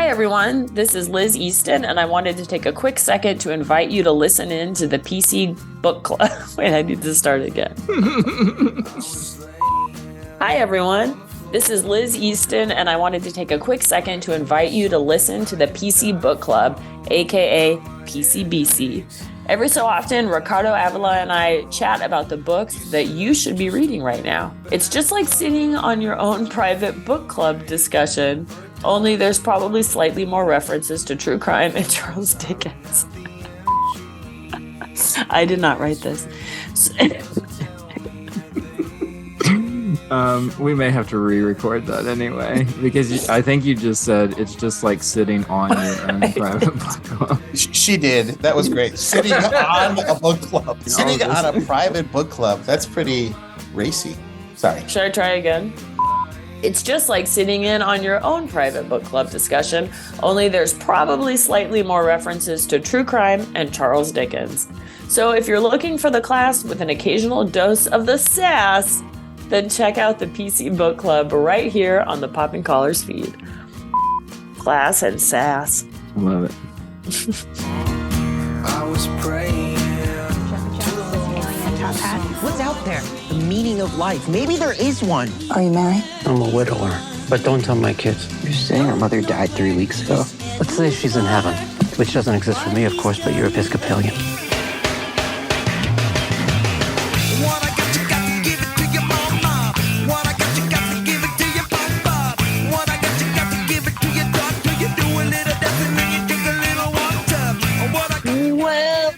Hi, everyone. This is Liz Easton, and I wanted to take a quick second to invite you to listen in to the PC Book Club. Wait, I need to start again. Hi, everyone. This is Liz Easton, and I wanted to take a quick second to invite you to listen to the PC Book Club, aka PCBC. Every so often, Ricardo Avila and I chat about the books that you should be reading right now. It's just like sitting on your own private book club discussion, only there's probably slightly more references to true crime and Charles Dickens. I did not write this. We may have to re-record that anyway, because I think you just said it's just like sitting on your own private book club. She did. That was great. Sitting on a book club. Sitting on a private book club. That's pretty racy. Sorry. Should I try again? It's just like sitting in on your own private book club discussion, only there's probably slightly more references to true crime and Charles Dickens. So if you're looking for the class with an occasional dose of the sass, then check out the PC Book Club right here on the Popping Collars feed. Class and sass. Love it. I was praying. What's out there? The meaning of life. Maybe there is one. Are you married? I'm a widower, but don't tell my kids. You're saying her mother died 3 weeks ago? Let's say she's in heaven, which doesn't exist for me, of course, but you're Episcopalian.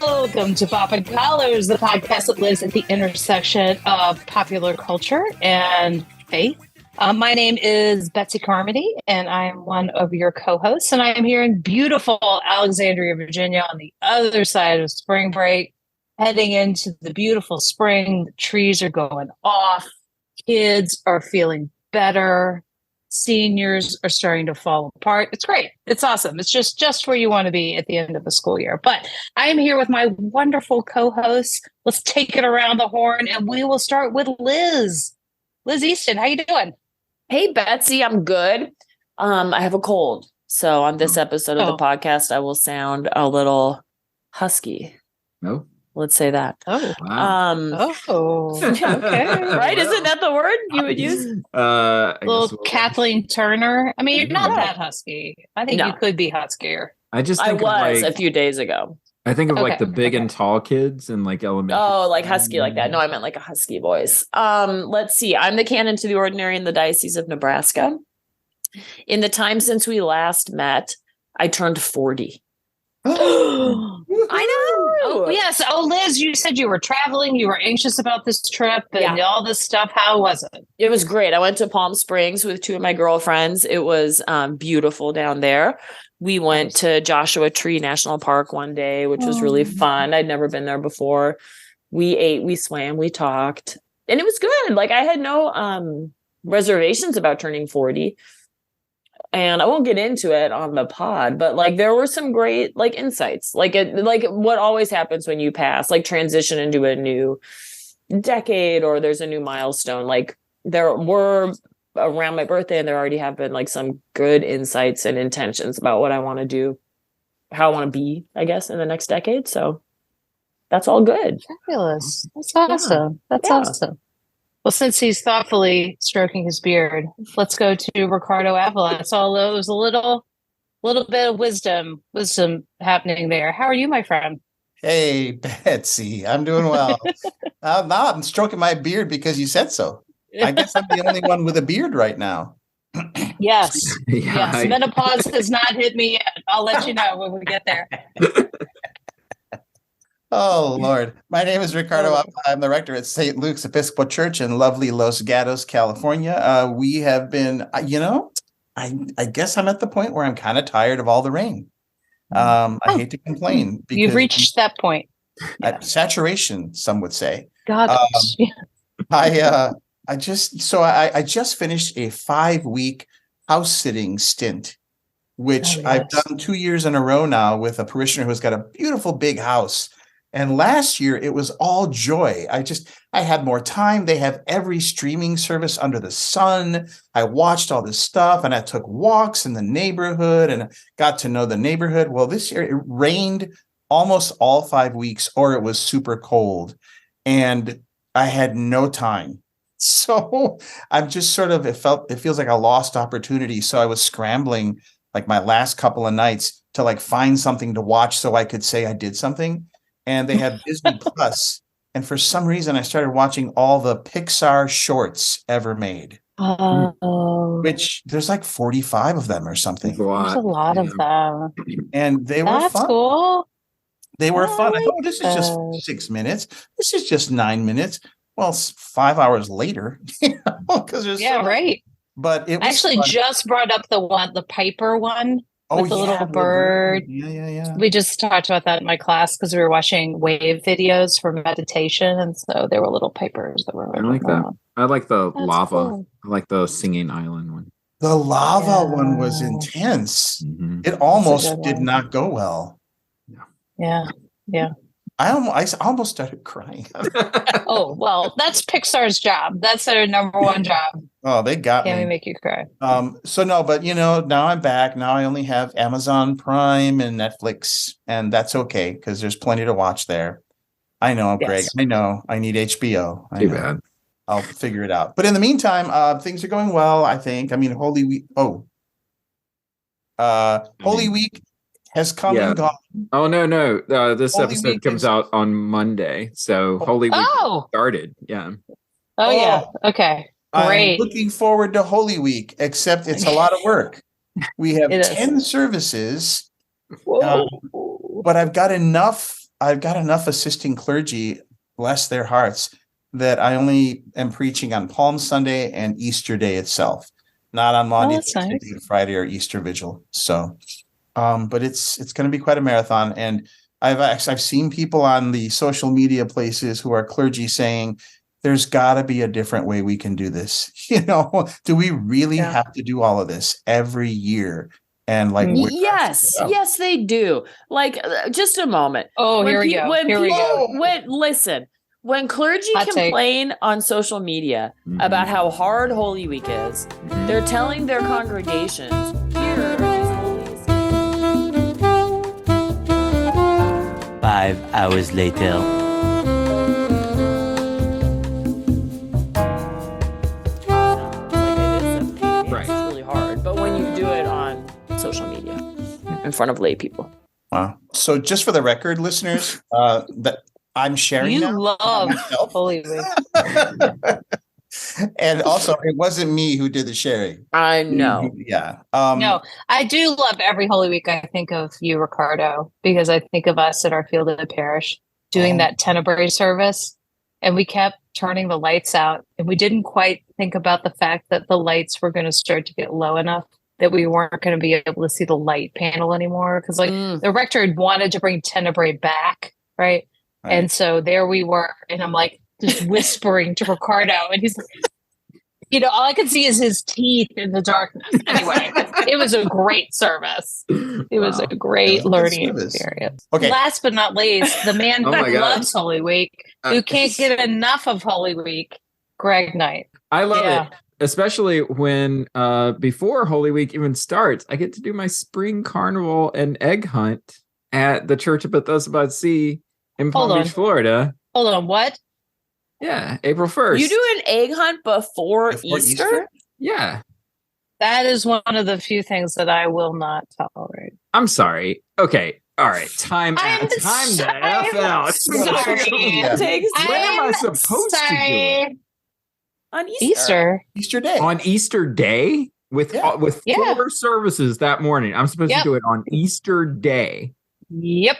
Welcome to Poppin' Collars, the podcast that lives at the intersection of popular culture and faith. My name is Betsy Carmody, and I am one of your co-hosts, and I am here in beautiful Alexandria, Virginia, on the other side of spring break, heading into the beautiful spring. The trees are going off. Kids are feeling better. Seniors are starting to fall apart. It's great. It's awesome. It's just where you want to be at the end of the school year. But I am here with my wonderful co-hosts. Let's take it around the horn, and we will start with Liz. Liz Easton, how you doing? Hey, Betsy, I'm good. I have a cold. So on this episode of the podcast, I will sound a little husky. No. Let's say that. Oh. Wow. Okay. Right? Isn't that the word you would use? Little Kathleen Turner. I mean, you're not that husky. I think you could be huskier. I just I think was of a few days ago. I think of like the big Okay. and tall kids and like elementary. Oh, like husky like that. No, I meant like a husky voice. Let's see. I'm the canon to the ordinary in the Diocese of Nebraska. In the time since we last met, I turned 40. I know. Oh, yes. Oh, Liz, you said you were traveling. You were anxious about this trip and all this stuff. How was it? It was great. I went to Palm Springs with two of my girlfriends. It was beautiful down there. We went to Joshua Tree National Park one day, which was really fun. I'd never been there before. We ate, we swam, we talked, and it was good. Like I had no reservations about turning 40. And I won't get into it on the pod, but like there were some great like insights, like what always happens when you pass, like transition into a new decade or there's a new milestone. Like there were around my birthday, and there already have been like some good insights and intentions about what I want to do, how I want to be, I guess, in the next decade. So that's all good. Fabulous. That's awesome. That's awesome. Well, since he's thoughtfully stroking his beard, let's go to Ricardo Avila. So it was a little bit of wisdom happening there. How are you, my friend? Hey, Betsy. I'm doing well. Now I'm stroking my beard because you said so. I guess I'm the only one with a beard right now. Yes. Yeah, Yes. Menopause has not hit me yet. I'll let you know when we get there. Oh, Lord. My name is Ricardo. I'm the rector at St. Luke's Episcopal Church in lovely Los Gatos, California. We have been, I guess I'm at the point where I'm kind of tired of all the rain. I hate to complain. Because You've reached that point. Saturation, some would say. God. I just finished a 5-week house sitting stint, which I've done 2 years in a row now with a parishioner who's got a beautiful big house. And last year it was all joy. I had more time. They have every streaming service under the sun. I watched all this stuff and I took walks in the neighborhood and got to know the neighborhood. Well, this year it rained almost all 5 weeks, or it was super cold and I had no time. So I'm just sort of, it feels like a lost opportunity. So I was scrambling like my last couple of nights to like find something to watch so I could say I did something. And they have Disney Plus. And for some reason I started watching all the Pixar shorts ever made. Oh, Which there's like 45 of them or something. It's a lot. there's a lot of them. And they were That's fun. cool. They were I fun. I like thought, this is just those. 6 minutes. This is just 9 minutes. Well, 5 hours later, because there's Yeah, right. But it was I actually fun. just brought up the Piper one. with the little bird. Yeah. We just talked about that in my class because we were watching wave videos for meditation, and so there were little papers that were. I like that. I like the That's lava. cool. I like the singing island one. The lava Yeah. one was intense. Mhm. It almost good did one. not go well. Yeah. I almost started crying. Oh well, that's Pixar's job. That's their number one job. Oh, they got Can we me. make you cry? So no, but now I'm back. Now I only have Amazon Prime and Netflix, and that's okay because there's plenty to watch there. I know, Greg. Yes. I know. I need HBO. I Too know. bad. I'll figure it out. But in the meantime, things are going well, I think. I mean, Holy Week. Holy Week has come Yeah. and gone. Oh no. This Holy episode Week comes is- out on Monday, so Holy Week Oh, started. Yeah. oh yeah. Okay, great. I'm looking forward to Holy Week, except it's a lot of work. We have It is. 10 services, Whoa. but I've got enough assisting clergy, bless their hearts, that I only am preaching on Palm Sunday and Easter Day itself, not on Monday, that's Thursday, nice. Good Friday, or Easter Vigil. So, but it's going to be quite a marathon, and I've seen people on the social media places who are clergy saying, "There's got to be a different way we can do this." Do we really Yeah. have to do all of this every year? And like, Mm. we're- Yes, they do. Like, just a moment. Oh, When here we pe- go. when Here we people- go. When clergy Hot take. complain on social media Mhm. about how hard Holy Week is, they're telling their congregations, here are these holy 5 hours later. Right. It's really hard. But when you do it on social media in front of lay people. Wow. So just for the record, listeners, that I'm sharing You now love myself. Holy Week. And also, it wasn't me who did the sharing. I know. Yeah. No, I do love every Holy Week. I think of you, Ricardo, because I think of us at our field of the parish doing Oh. that Tenebrae service, and we kept turning the lights out, and we didn't quite think about the fact that the lights were going to start to get low enough that we weren't going to be able to see the light panel anymore. Because Mm. the rector had wanted to bring Tenebrae back, right? Right. And so there we were, and I'm like just whispering to Ricardo, and he's like, all I could see is his teeth in the darkness. Anyway, it was a great service. It was Wow. a great It was a good learning service. experience. Okay. Last but not least, the man Oh my who God. loves Holy Week, who can't get enough of Holy Week, Greg Knight. I love Yeah. it, especially when before Holy Week even starts, I get to do my spring carnival and egg hunt at the Church of Bethesda by the Sea in Palm Hold Beach, on. Florida. Hold on, what? Yeah, April 1st. You do an egg hunt before Before Easter? Yeah. That is one of the few things that I will not tolerate. I'm sorry. Okay. All right. Time I'm out. Time the F out. sorry. Yeah. Takes When am I I'm supposed to do it? on Easter. Easter. Easter Day. On Easter Day with Yeah. with Yeah. 4 services that morning. I'm supposed Yep. to do it on Easter Day. Yep.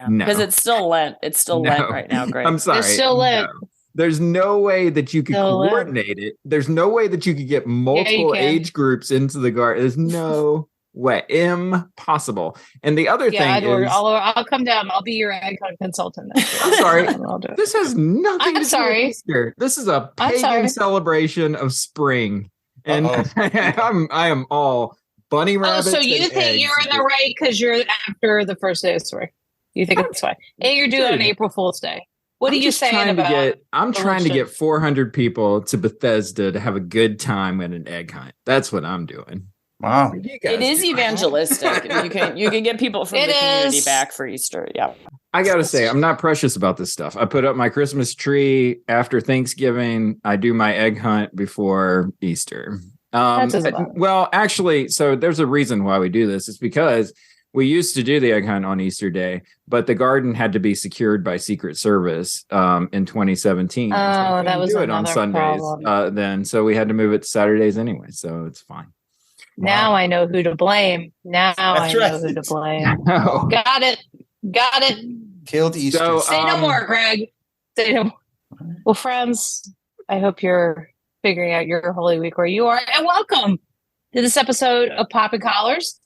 No. Because it's still Lent. It's still No. Lent right now, Greg. I'm sorry. still lit. No. There's no way that you could Still lit. coordinate it. There's no way that you could get multiple can. age groups into the garden. There's no way. Impossible. And the other Yeah, thing I'd is, I'll come down. I'll be your egg hunt consultant. next year. I'm sorry. I'll do it. this has nothing I'm to do sorry. with Easter. This is a I'm pagan sorry. celebration of spring. And Uh-oh. I am all bunny Oh, rabbits. so you and think you're eggs. in the right because you're after the first day of spring? You think it's fine. And you're doing it on Dude. April Fool's Day. What are you just saying trying about I'm trying to religion? get 400 people to Bethesda to have a good time at an egg hunt. That's what I'm doing. Wow. You It guys is do. evangelistic. You can get people from It the community is. back for Easter. Yeah. I gotta say, I'm not precious about this stuff. I put up my Christmas tree after Thanksgiving. I do my egg hunt before Easter. That doesn't matter. Well, actually, so there's a reason why we do this. It's because we used to do the egg hunt on Easter Day, but the garden had to be secured by Secret Service in 2017. Oh, So we that couldn't was do it on another Sundays problem. then. So we had to move it to Saturdays anyway. So it's fine. Now I know who to blame. Now That's I know right. who to blame. Oh. Got it. Killed Easter. So, Say no more, Greg. Say no more. Well, friends, I hope you're figuring out your Holy Week where you are. And welcome to this episode of Poppin' Collars.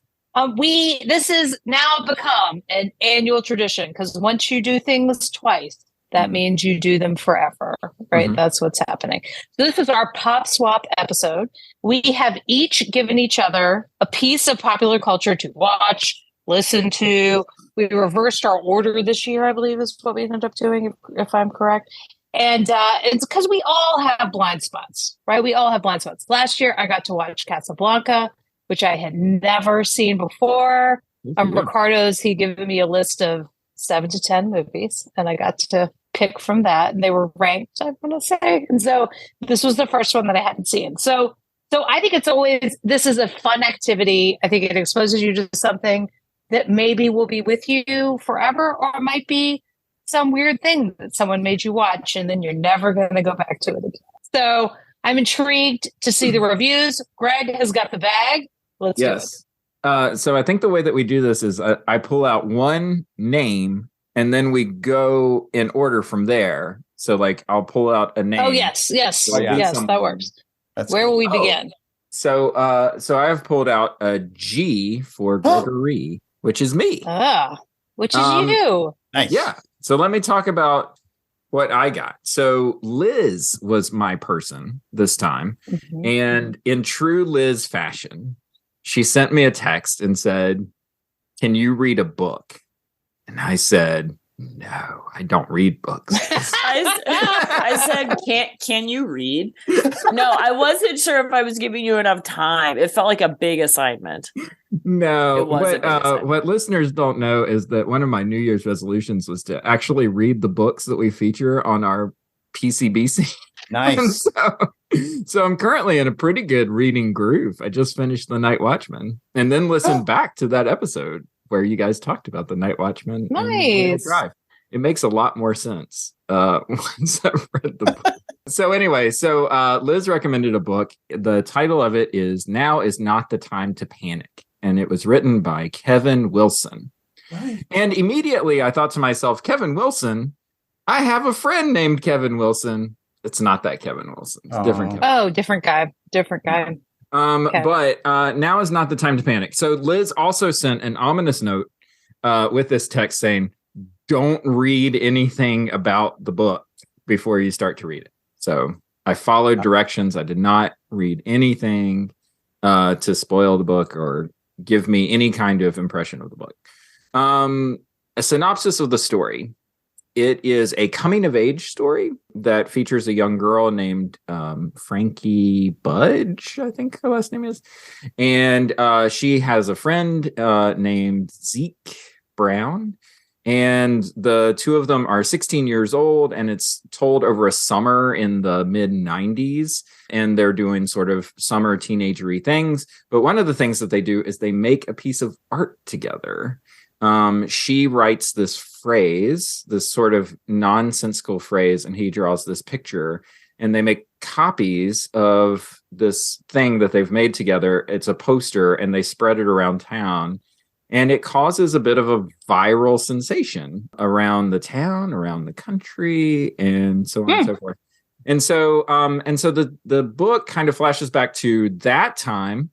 This has now become an annual tradition because once you do things twice, that means you do them forever, right? Mhm. That's what's happening. So this is our Pop Swap episode. We have each given each other a piece of popular culture to watch, listen to. We reversed our order this year, I believe is what we ended up doing, if I'm correct. And it's because we all have blind spots, right? We all have blind spots. Last year, I got to watch Casablanca, which I had never seen before. Yeah. Ricardo's, he'd given me a list of 7 to 10 movies, and I got to pick from that. And they were ranked, I'm going to say. And so this was the first one that I hadn't seen. So I think this is a fun activity. I think it exposes you to something that maybe will be with you forever, or it might be some weird thing that someone made you watch and then you're never going to go back to it again. So I'm intrigued to see the reviews. Greg has got the bag. Let's do it. So I think the way that we do this is I pull out one name and then we go in order from there. So like I'll pull out a name. Oh, yes. Oh, yeah. Yes, Someone. that works. That's Where good. will we Oh. begin? So I have pulled out a G for Gregory, which is me. Which is you. Nice. Yeah. So let me talk about what I got. So Liz was my person this time. Mhm. And in true Liz fashion, she sent me a text and said, "Can you read a book?" And I said, "No, I don't read books." I said, can you read? No, I wasn't sure if I was giving you enough time. It felt like a big assignment. No, It was a big assignment. what listeners don't know is that one of my New Year's resolutions was to actually read the books that we feature on our PCBC. Nice. So I'm currently in a pretty good reading groove. I just finished The Night Watchman and then listened back to that episode where you guys talked about The Night Watchman. and Wheel Nice. Drive. It makes a lot more sense once I've read the book. So anyway, Liz recommended a book. The title of it is Now Is Not the Time to Panic. And it was written by Kevin Wilson. Right. And immediately I thought to myself, Kevin Wilson, I have a friend named Kevin Wilson. It's not that Kevin Wilson. It's a different Oh. Kevin. Oh, different guy. Different guy. Okay. But now is not the time to panic. So Liz also sent an ominous note with this text saying, don't read anything about the book before you start to read it. So I followed directions. I did not read anything to spoil the book or give me any kind of impression of the book. A synopsis of the story. It is a coming of age story that features a young girl named Frankie Budge, I think her last name is. And she has a friend named Zeke Brown. And the two of them are 16 years old, and it's told over a summer in the mid 90s. And they're doing sort of summer teenagery things. But one of the things that they do is they make a piece of art together. She writes this phrase, this sort of nonsensical phrase, and he draws this picture, and they make copies of this thing that they've made together. It's a poster, and they spread it around town, and it causes a bit of a viral sensation around the town, around the country, and so on and so forth. And so the book kind of flashes back to that time.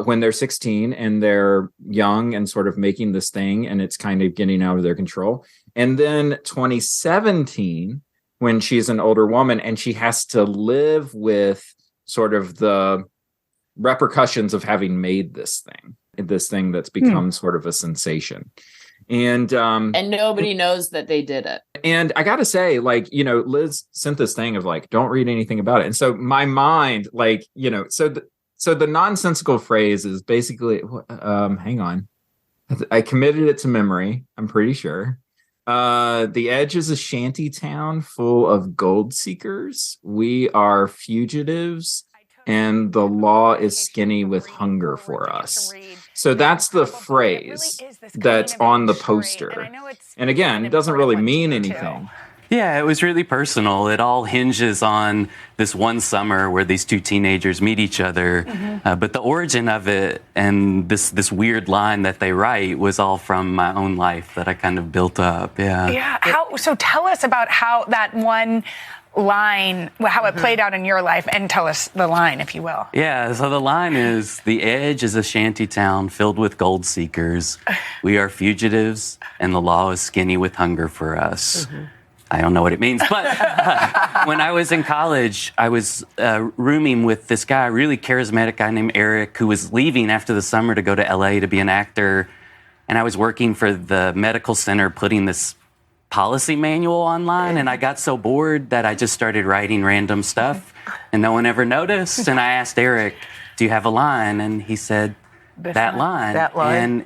When they're 16 and they're young and sort of making this thing and it's kind of getting out of their control. And then 2017, when she's an older woman and she has to live with sort of the repercussions of having made this thing that's become sort of a sensation. And nobody knows that they did it. and I gotta say, like, you know, Liz sent this thing of like, don't read anything about it. And so my mind, like, you know, so the nonsensical phrase is basically, hang on, I committed it to memory, I'm pretty sure. The Edge is a shanty town full of gold seekers. We are fugitives, and the law is skinny with hunger for us. So that's the phrase that's on the poster. And again, it doesn't really mean anything. Yeah, it was really personal. It all hinges on this one summer where these two teenagers meet each other. But the origin of it and this weird line that they write was all from my own life that I kind of built up. Yeah. Yeah. So tell us about how that one line, how it played out in your life, and tell us the line, if you will. Yeah, so the line is, the Edge is a shanty town filled with gold seekers. We are fugitives, and the law is skinny with hunger for us. I don't know what it means, but when I was in college, I was rooming with this guy, a really charismatic guy named Eric, who was leaving after the summer to go to LA to be an actor. And I was working for the medical center putting this policy manual online, and I got so bored that I just started writing random stuff, and no one ever noticed. And I asked Eric, do you have a line? And he said, that line. That line. And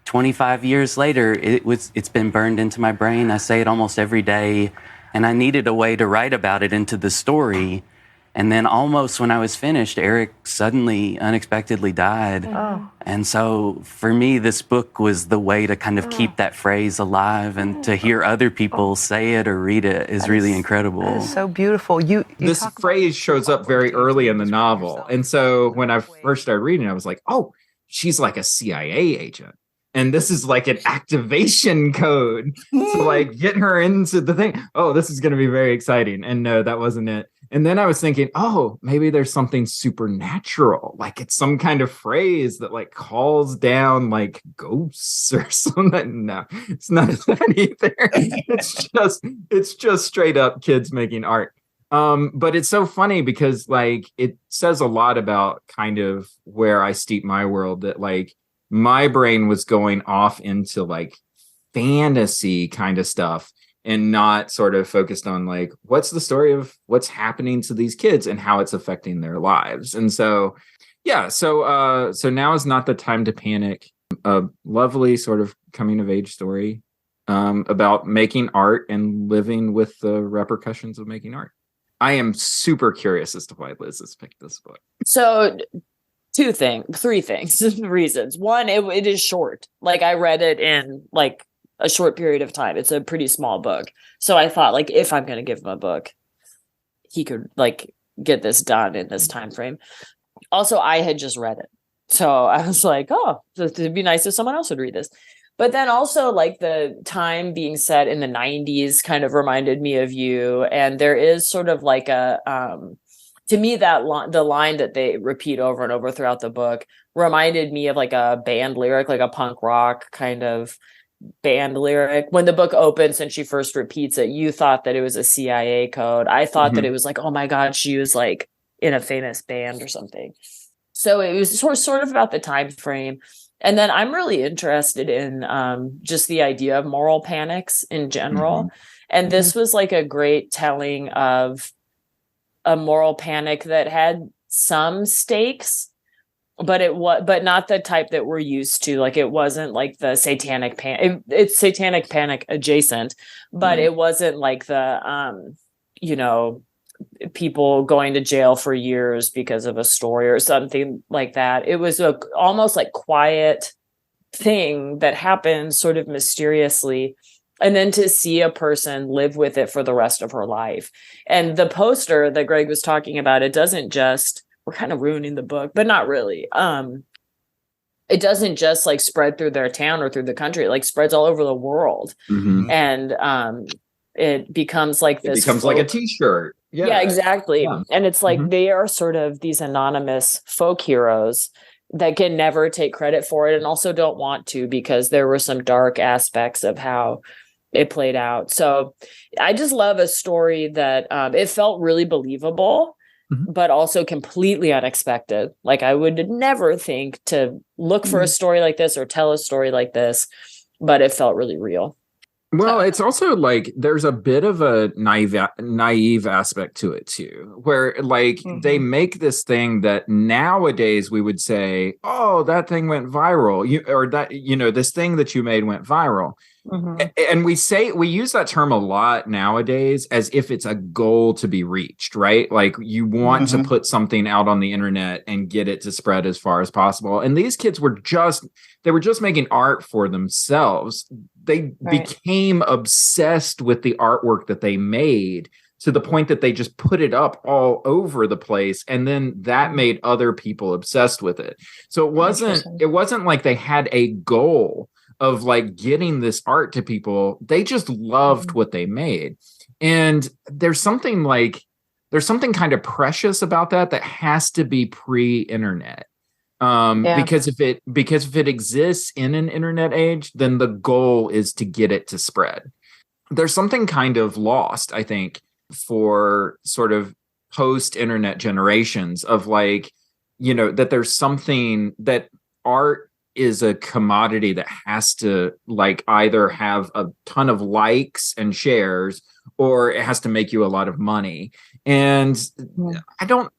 25 years later, it's been burned into my brain. I say it almost every day, and I needed a way to write about it into the story. And then almost when I was finished, Eric suddenly, unexpectedly died. And so for me, this book was the way to kind of keep that phrase alive, and to hear other people say it or read it is really incredible. That is so beautiful. This phrase shows up very early in the novel. And so when I first started reading, I was like, oh, she's like a CIA agent. And this is like an activation code to like get her into the thing. Oh, this is going to be very exciting. And no, that wasn't it. And then I was thinking, oh, maybe there's something supernatural. Like it's some kind of phrase that like calls down like ghosts or something. No, it's not that either. It's just straight up kids making art. But it's so funny because like it says a lot about kind of where I steep my world, that like my brain was going off into like fantasy kind of stuff and not sort of focused on like, what's the story of what's happening to these kids and how it's affecting their lives. And so, yeah, so now is not the time to panic. A lovely sort of coming of age story about making art and living with the repercussions of making art. I am super curious as to why Liz has picked this book. So three reasons. One, it is short. Like I read it in like a short period of time. It's a pretty small book. So I thought like, if I'm going to give him a book, he could like get this done in this time frame. Also, I had just read it. So I was like, oh, it'd be nice if someone else would read this. But then also like the time being set in the 90s kind of reminded me of you. And there is sort of like a, to me, that the line that they repeat over and over throughout the book reminded me of like a band lyric, like a punk rock kind of band lyric. When the book opens and she first repeats it, you thought that it was a CIA code. I thought that it was like, oh my God, she was like in a famous band or something. So it was sort of about the time frame. And then I'm really interested in just the idea of moral panics in general. And this was like a great telling of a moral panic that had some stakes, but not the type that we're used to. Like it wasn't like the satanic panic. It's satanic panic adjacent, but it wasn't like the people going to jail for years because of a story or something like that. It was a almost like quiet thing that happened sort of mysteriously. And then to see a person live with it for the rest of her life. And the poster that Greg was talking about, it doesn't just, we're kind of ruining the book, but not really. It doesn't just like spread through their town or through the country. It like spreads all over the world. And it becomes like this. It becomes like a t-shirt. Yeah, exactly. Yeah. And it's like they are sort of these anonymous folk heroes that can never take credit for it and also don't want to, because there were some dark aspects of how it played out. So I just love a story that it felt really believable, but also completely unexpected. Like I would never think to look for a story like this or tell a story like this. but it felt really real. Well, it's also like there's a bit of a naive aspect to it too, where like they make this thing that nowadays we would say, "Oh, that thing went viral," this thing that you made went viral. And we use that term a lot nowadays as if it's a goal to be reached, right? Like you want to put something out on the internet and get it to spread as far as possible. And these kids were just making art for themselves. They became obsessed with the artwork that they made to the point that they just put it up all over the place. And then that made other people obsessed with it. So it wasn't like they had a goal of like getting this art to people. They just loved what they made. And there's something kind of precious about that has to be pre-internet. Because if it exists in an internet age, then the goal is to get it to spread. There's something kind of lost, I think, for sort of post-internet generations of like, that there's something that art is a commodity that has to like either have a ton of likes and shares, or it has to make you a lot of money. And I don't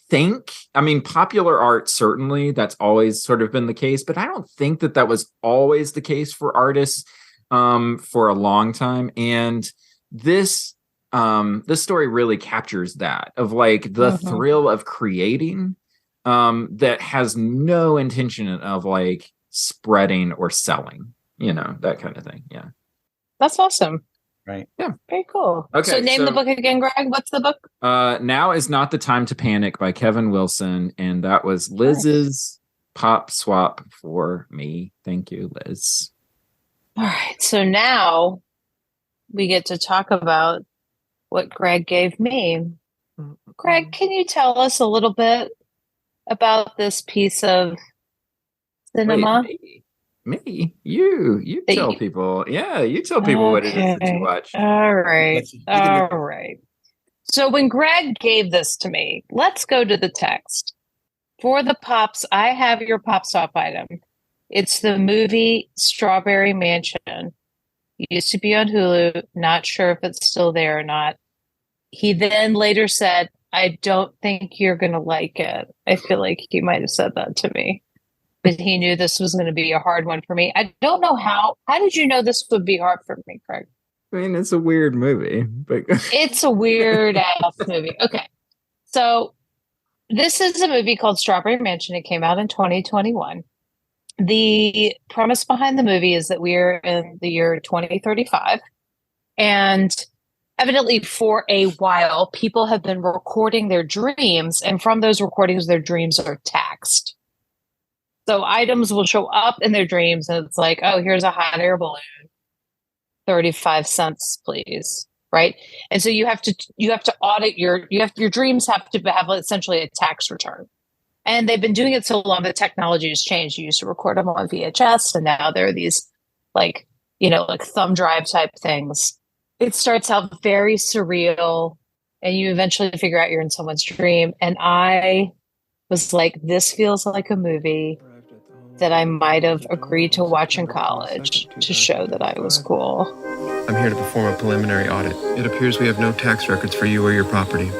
think, I mean, popular art, certainly that's always sort of been the case, but I don't think that was always the case for artists for a long time. And this story really captures that of like the thrill of creating that has no intention of like spreading or selling, that kind of thing. Yeah. That's awesome. Right. Yeah. Very cool. Okay. So name the book again, Greg. What's the book? Now is Not the Time to Panic by Kevin Wilson. And that was Liz's pop swap for me. Thank you, Liz. All right. So now we get to talk about what Greg gave me. Greg, can you tell us a little bit about this piece of cinema? Wait, me? You tell people. Yeah, you tell people what it is that you watch. All right. All right. So when Greg gave this to me, let's go to the text. For the pops, I have your pop stop item. It's the movie Strawberry Mansion. It used to be on Hulu. Not sure if it's still there or not. He then later said, I don't think you're going to like it. I feel like he might have said that to me. But he knew this was going to be a hard one for me. I don't know how. How did you know this would be hard for me, Craig? I mean, it's a weird movie. But it's a weird ass movie. Okay. So this is a movie called Strawberry Mansion. It came out in 2021. The premise behind the movie is that we're in the year 2035. And evidently for a while, people have been recording their dreams. And from those recordings, their dreams are taxed. So items will show up in their dreams. And it's like, oh, here's a hot air balloon. 35 cents, please. Right. And so you have to audit your dreams have to have essentially a tax return. And they've been doing it so long, the technology has changed. You used to record them on VHS, and now there are these like thumb drive type things. It starts out very surreal, and you eventually figure out you're in someone's dream. And I was like, this feels like a movie that I might have agreed to watch in college to show that I was cool. I'm here to perform a preliminary audit. It appears we have no tax records for you or your property.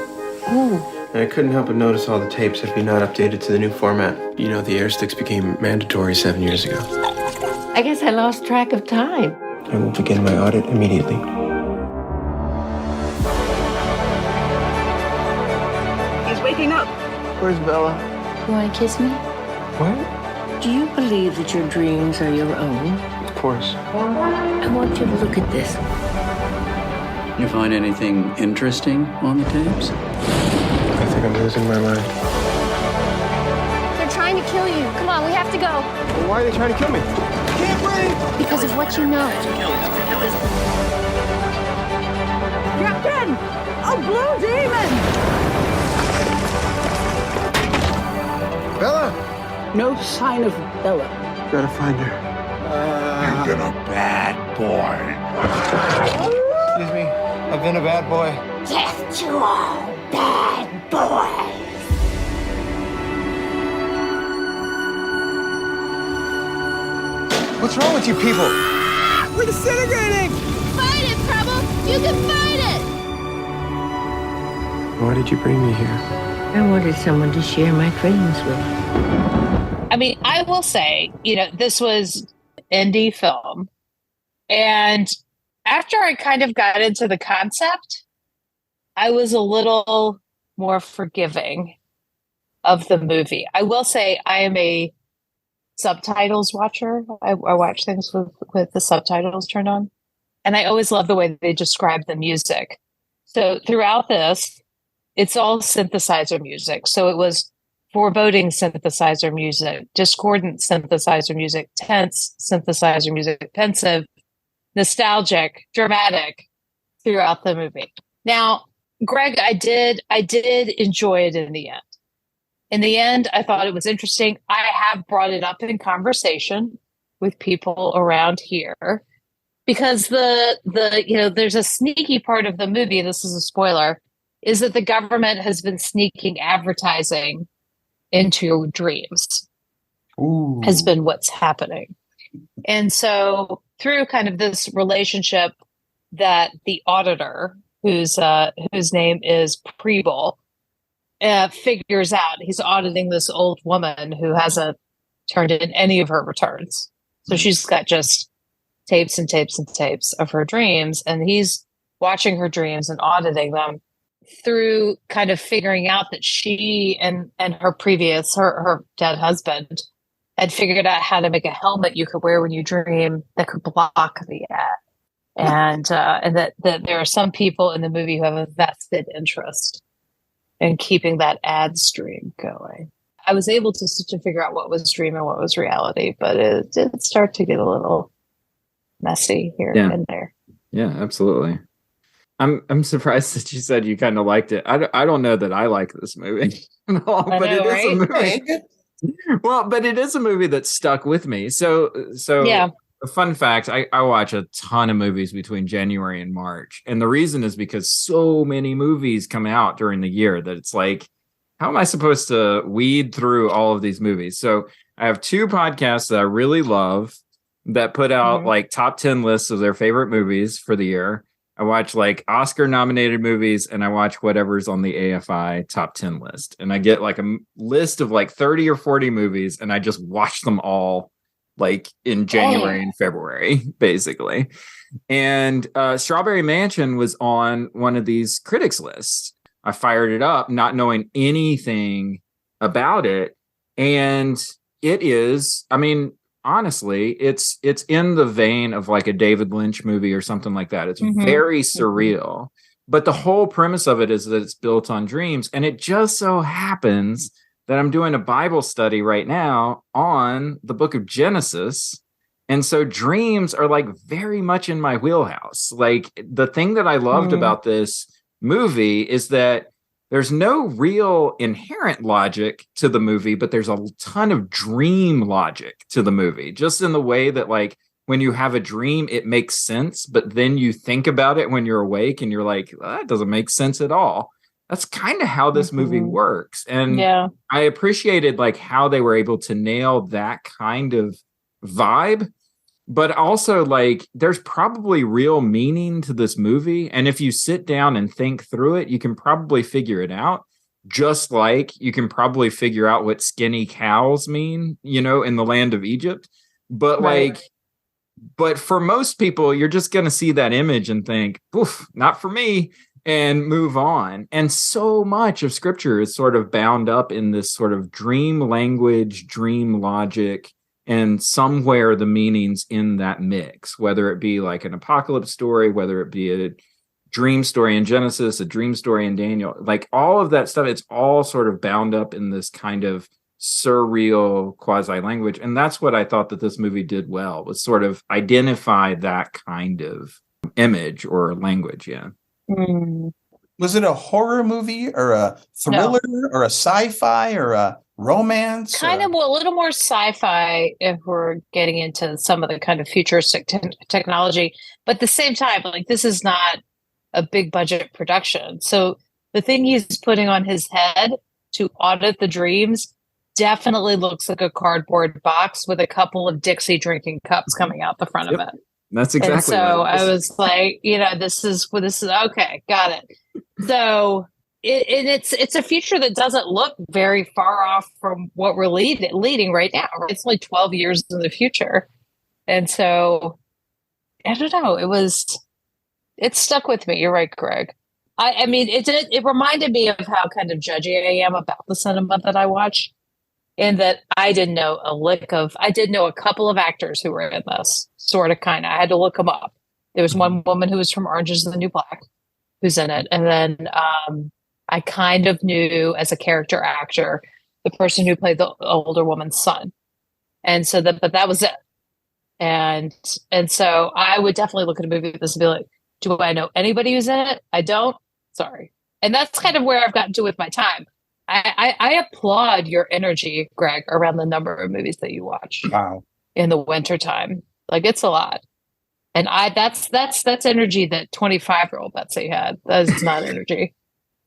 Ooh. And I couldn't help but notice all the tapes have been not updated to the new format. You know, the air sticks became mandatory 7 years ago. I guess I lost track of time. I will begin my audit immediately. He's waking up. Where's Bella? You want to kiss me? What? Do you believe that your dreams are your own? Of course. I want you to look at this. You find anything interesting on the tapes? I think I'm losing my mind. They're trying to kill you. Come on, we have to go. Well, why are they trying to kill me? I can't breathe! Because of what you know. Captain! A blue demon! Bella! No sign of Bella. Gotta find her. You've been a bad boy. Excuse me. I've been a bad boy. Death to all bad boys. What's wrong with you people? We're disintegrating! Fight it, Preble! You can fight it! Why did you bring me here? I wanted someone to share my dreams with. I mean, I will say, this was indie film. And after I kind of got into the concept, I was a little more forgiving of the movie. I will say I am a subtitles watcher. I watch things with the subtitles turned on. And I always love the way they describe the music. So throughout this, it's all synthesizer music. So it was foreboding synthesizer music, discordant synthesizer music, tense synthesizer music, pensive, nostalgic, dramatic throughout the movie. Now, Greg, I did enjoy it in the end. In the end, I thought it was interesting. I have brought it up in conversation with people around here because there's a sneaky part of the movie, this is a spoiler, is that the government has been sneaking advertising into your dreams. Ooh. Has been what's happening. And so through kind of this relationship that the auditor, whose name is Preble, figures out, he's auditing this old woman who hasn't turned in any of her returns. So she's got just tapes and tapes and tapes of her dreams, and he's watching her dreams and auditing them through kind of figuring out that she and her dead husband had figured out how to make a helmet you could wear when you dream that could block the ad. And that there are some people in the movie who have a vested interest in keeping that ad stream going. I was able to figure out what was dream and what was reality, but it did start to get a little messy here and there. Yeah, absolutely. I'm surprised that you said you kind of liked it. I don't know that I like this movie at all, but it is a movie. Well, but it is a movie that stuck with me. So yeah. A fun fact, I watch a ton of movies between January and March. And the reason is because so many movies come out during the year that it's like, how am I supposed to weed through all of these movies? So I have two podcasts that I really love that put out like top 10 lists of their favorite movies for the year. I watch like Oscar nominated movies and I watch whatever's on the AFI top 10 list. And I get like a list of like 30 or 40 movies and I just watch them all like in January and February, basically. And Strawberry Mansion was on one of these critics lists. I fired it up, not knowing anything about it. And it is, I mean, honestly, it's in the vein of like a David Lynch movie or something like that. It's very surreal. But the whole premise of it is that it's built on dreams. And it just so happens that I'm doing a Bible study right now on the book of Genesis. And so dreams are like very much in my wheelhouse. Like the thing that I loved about this movie is that there's no real inherent logic to the movie, but there's a ton of dream logic to the movie, just in the way that like when you have a dream, it makes sense, but then you think about it when you're awake and you're like, that doesn't make sense at all. That's kind of how this movie works. And I appreciated like how they were able to nail that kind of vibe, but also like there's probably real meaning to this movie. And if you sit down and think through it, you can probably figure it out. Just like you can probably figure out what skinny cows mean, you know, in the land of Egypt. But but for most people, you're just going to see that image and think, oof, not for me, and move on. And so much of scripture is sort of bound up in this sort of dream language, dream logic, and somewhere the meaning's in that mix, whether it be like an apocalypse story, whether it be a dream story in Genesis, a dream story in Daniel, like all of that stuff, it's all sort of bound up in this kind of surreal quasi language. And that's what I thought that this movie did well, was sort of identify that kind of image or language. Yeah. Was it a horror movie or a thriller or a sci-fi or a romance? Kind of a little more sci-fi if we're getting into some of the kind of futuristic technology. But at the same time, like this is not a big budget production. So the thing he's putting on his head to audit the dreams definitely looks like a cardboard box with a couple of Dixie drinking cups coming out the front of it. That's exactly. And so I was like, this is okay, got it. So it's a future that doesn't look very far off from what we're leading right now. It's only 12 years in the future, and so I don't know. It stuck with me. You're right, Greg. I mean, it reminded me of how kind of judgy I am about the cinema that I watch, and that I didn't know I did know a couple of actors who were in this, sort of, kind of. I had to look them up. There was one woman who was from Orange is the New Black who's in it. And then I kind of knew as a character actor, the person who played the older woman's son. And so but that was it. And so I would definitely look at a movie like this and be like, do I know anybody who's in it? I don't. Sorry. And that's kind of where I've gotten to with my time. I applaud your energy, Greg, around the number of movies that you watch. Wow. In the wintertime. Like, it's a lot. And that's energy that 25-year-old Betsy had. That is not energy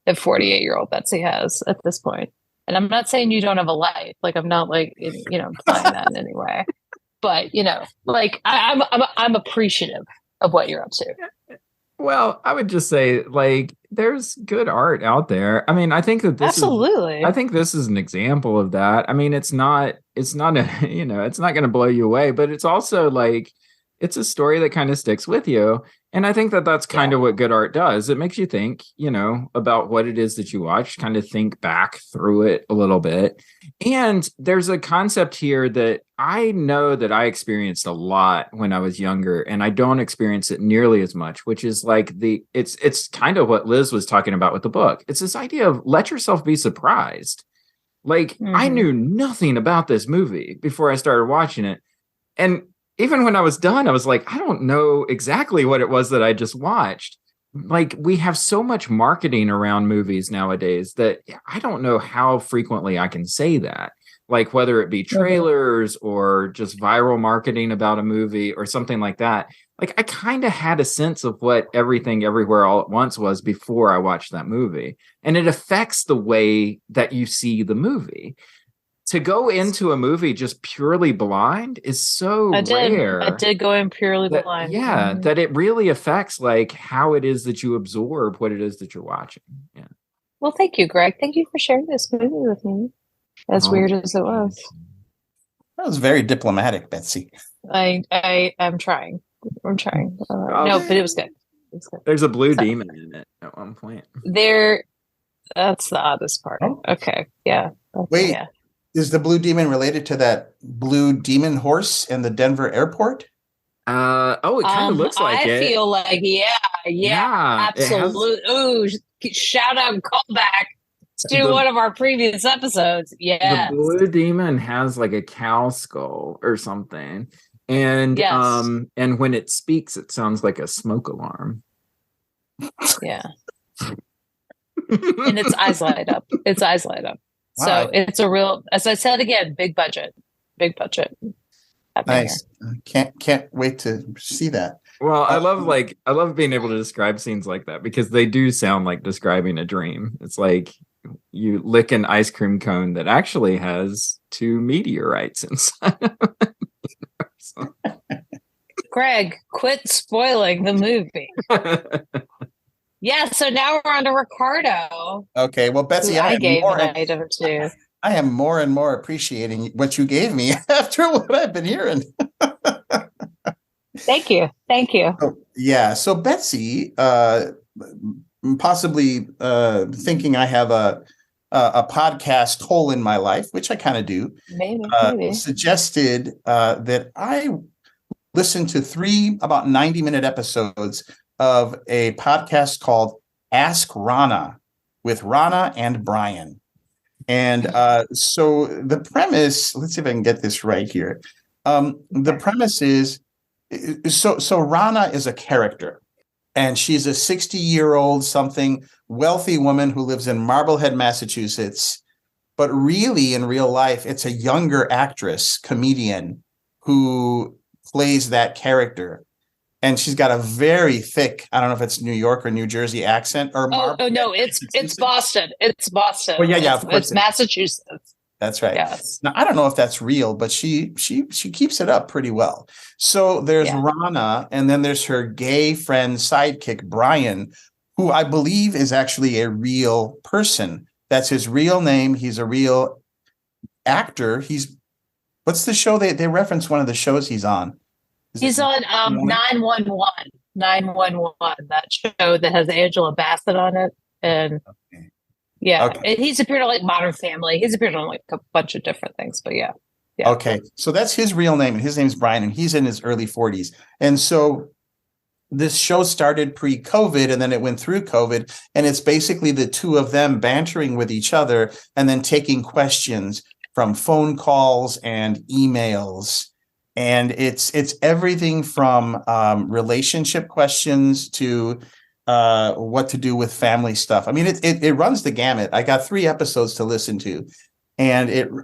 that 48-year-old Betsy has at this point. And I'm not saying you don't have a life. Like, I'm not implying that in any way. But I'm appreciative of what you're up to. Well, I would just say, there's good art out there. I mean, I think that absolutely. I think this is an example of that. I mean, it's not it's not going to blow you away, but it's also it's a story that kind of sticks with you. And I think that that's kind of what good art does. It makes you think, about what it is that you watch, kind of think back through it a little bit. And there's a concept here that I know that I experienced a lot when I was younger, and I don't experience it nearly as much, which is it's kind of what Liz was talking about with the book. It's this idea of let yourself be surprised. I knew nothing about this movie before I started watching it. And even when I was done, I was like, I don't know exactly what it was that I just watched. We have so much marketing around movies nowadays that I don't know how frequently I can say that. Whether it be trailers or just viral marketing about a movie or something like that. I kind of had a sense of what Everything Everywhere All at Once was before I watched that movie. And it affects the way that you see the movie. To go into a movie just purely blind is so rare. I did go in purely blind. Yeah, that it really affects how it is that you absorb what it is that you're watching. Yeah. Well, thank you, Greg. Thank you for sharing this movie with me. As weird as it was. That was very diplomatic, Betsy. I'm trying. I'm trying. No, but it was good. There's a blue demon in it at one point. That's the oddest part. Okay. Yeah. Wait. Yeah. Is the blue demon related to that blue demon horse in the Denver airport? It kind of looks like it. I feel like, yeah, absolutely. Ooh, shout out and call back to one of our previous episodes. Yeah. The blue demon has a cow skull or something. And and when it speaks, it sounds like a smoke alarm. Yeah. And its eyes light up. Wow. So it's a real, as I said again, big budget. Nice. Can't wait to see that. Well, I love being able to describe scenes like that because they do sound like describing a dream. It's like you lick an ice cream cone that actually has 2 meteorites inside of it. Greg, quit spoiling the movie. Yeah, so now we're on to Ricardo. Okay, well, Betsy, I am more and more appreciating what you gave me after what I've been hearing. Thank you. So Betsy, possibly thinking I have a podcast hole in my life, which I kind of do, maybe. Suggested that I listen to 3 about 90-minute episodes of a podcast called Ask Rana with Rana and Brian. And so the premise, let's see if I can get this right here. The premise is, so Rana is a character, and she's a 60-year-old something wealthy woman who lives in Marblehead, Massachusetts. But really, in real life, it's a younger actress, comedian, who plays that character. And she's got a very thick, I don't know if it's New York or New Jersey accent or no, it's Boston. It's Boston. Well, yeah, of course it's Massachusetts. That's right. Yes. Now I don't know if that's real, but she keeps it up pretty well. So there's Rana, and then there's her gay friend sidekick Brian, who I believe is actually a real person. That's his real name. He's a real actor. What's the show they reference? One of the shows he's on. He's on 911. 911, that show that has Angela Bassett on it. And and he's appeared on like Modern Family. He's appeared on like a bunch of different things, but yeah. Okay. So that's his real name, and his name's Brian, and he's in his early 40s. And so this show started pre-COVID, and then it went through COVID, and it's basically the two of them bantering with each other and then taking questions from phone calls and emails. And it's everything from relationship questions to what to do with family stuff. I mean, it runs the gamut. I got 3 episodes to listen to, and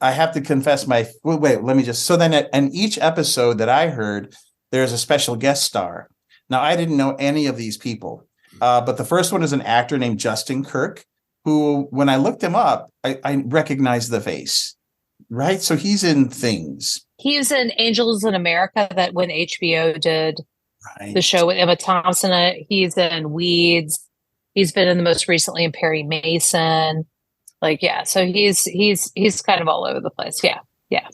I have to confess so then in each episode that I heard, there's a special guest star. Now, I didn't know any of these people, but the first one is an actor named Justin Kirk, who, when I looked him up, I recognized the face, right? So he's in things. He was in Angels in America, that when HBO did the show with Emma Thompson. He's in Weeds. He's been in the most recently in Perry Mason. So he's kind of all over the place. Yeah.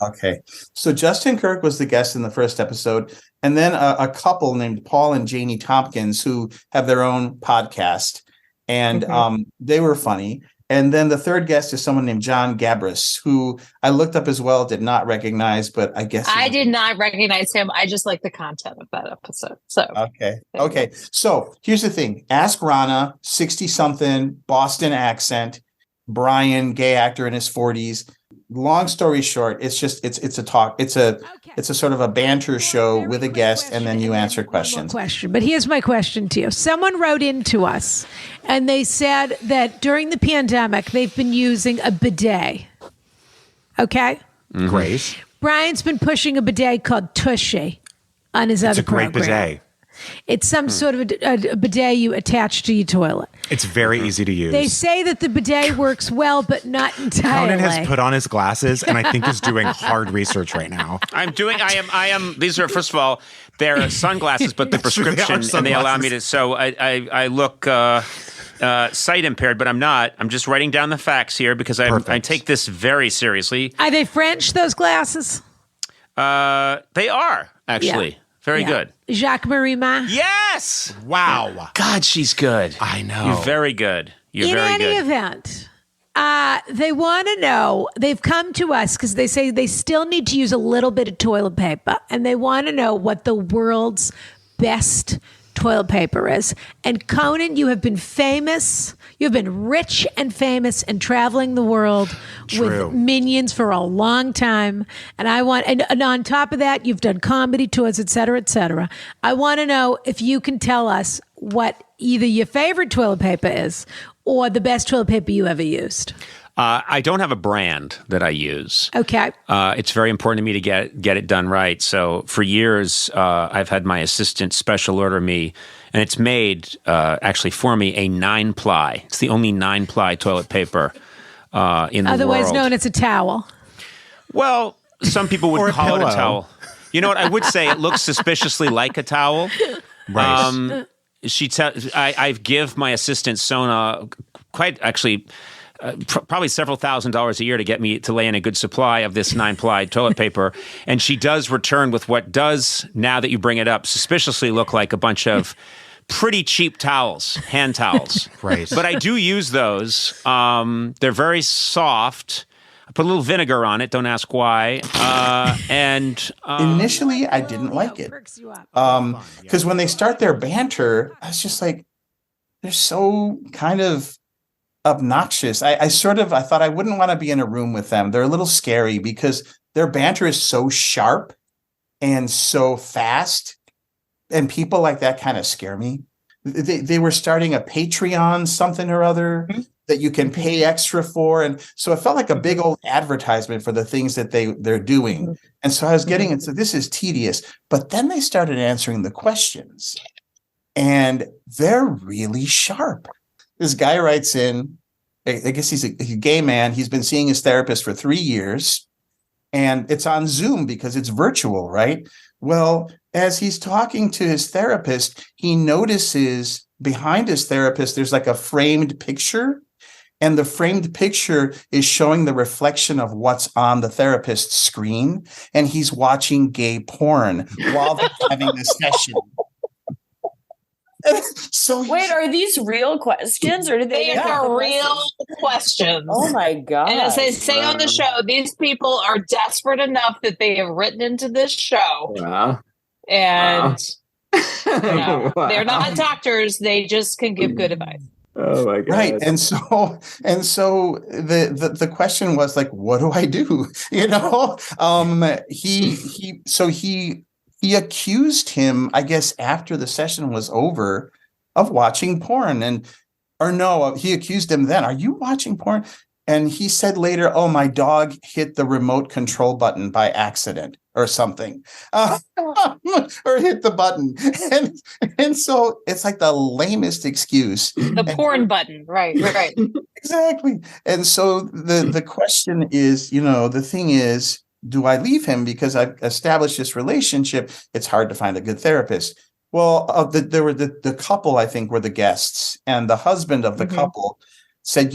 Okay. So Justin Kirk was the guest in the first episode. And then a couple named Paul and Janie Tompkins, who have their own podcast. And they were funny. And then the third guest is someone named John Gabris, who I looked up as well, did not recognize, but I guess I did not recognize him. I just like the content of that episode. So okay. So here's the thing: Ask Rana, 60-something, Boston accent, Brian, gay actor in his 40s. Long story short, it's a talk. It's a sort of a banter show with a guest, and then you answer questions. But here's my question to you. Someone wrote into us, and they said that during the pandemic, they've been using a bidet. Okay? Great. Brian's been pushing a bidet called Tushy on his other program. It's a great bidet. It's some sort of a bidet you attach to your toilet. It's very easy to use. They say that the bidet works well, but not entirely. Conan has put on his glasses and I think is doing hard research right now. I am. These are, first of all, they're sunglasses, but the prescription, and they allow me to. So I look sight impaired, but I'm not. I'm just writing down the facts here because I take this very seriously. Are they French, those glasses? They are actually. Yeah. Very good. Jacques Marie Ma. Yes. Wow. God, she's good. I know. You're very good. You're very good. In any event, they want to know, they've come to us because they say they still need to use a little bit of toilet paper, and they want to know what the world's best toilet paper is. And Conan, you have been famous. You've been rich and famous and traveling the world with Minions for a long time. And and on top of that, you've done comedy tours, et cetera, et cetera. I want to know if you can tell us what either your favorite toilet paper is or the best toilet paper you ever used. I don't have a brand that I use. Okay. It's very important to me to get it done right. So for years, I've had my assistant special order me, and it's made actually for me a 9-ply. It's the only 9-ply toilet paper in the world. Otherwise known as a towel. Well, some people would call it a towel. You know what? I would say it looks suspiciously like a towel. Right. I give my assistant Sona quite actually. Probably several $1,000s a year to get me to lay in a good supply of this 9-ply toilet paper. And she does return with what does, now that you bring it up, suspiciously look like a bunch of pretty cheap towels, hand towels. Right. But I do use those. They're very soft. I put a little vinegar on it. Don't ask why. Initially, I didn't like it. Because when they start their banter, I was just like, they're so kind of obnoxious. I thought I wouldn't want to be in a room with them. They're a little scary because their banter is so sharp and so fast, and people like that kind of scare me. They were starting a Patreon something or other that you can pay extra for, and so it felt like a big old advertisement for the things that they're doing. And so I was getting into this is tedious, but then they started answering the questions, and they're really sharp. This guy writes in, I guess he's a gay man. He's been seeing his therapist for 3 years, and it's on Zoom because it's virtual, right? Well, as he's talking to his therapist, he notices behind his therapist, there's like a framed picture, and the framed picture is showing the reflection of what's on the therapist's screen, and he's watching gay porn while they're having a session. So wait, are these real questions or did they are real questions? Oh my god. And as they say on the show, these people are desperate enough that they have written into this show. Wow. And they're not doctors, they just can give good advice. Oh my god. Right. And so the question was like, what do I do? You know? He accused him, I guess, after the session was over, of watching porn. He accused him then, are you watching porn? And he said later, oh, my dog hit the remote control button by accident or something, or hit the button. And so it's like the lamest excuse. The porn button. Right. Exactly. And so the question is, the thing is, do I leave him because I've established this relationship? It's hard to find a good therapist. Well, there were the couple, I think, were the guests, and the husband of the couple said,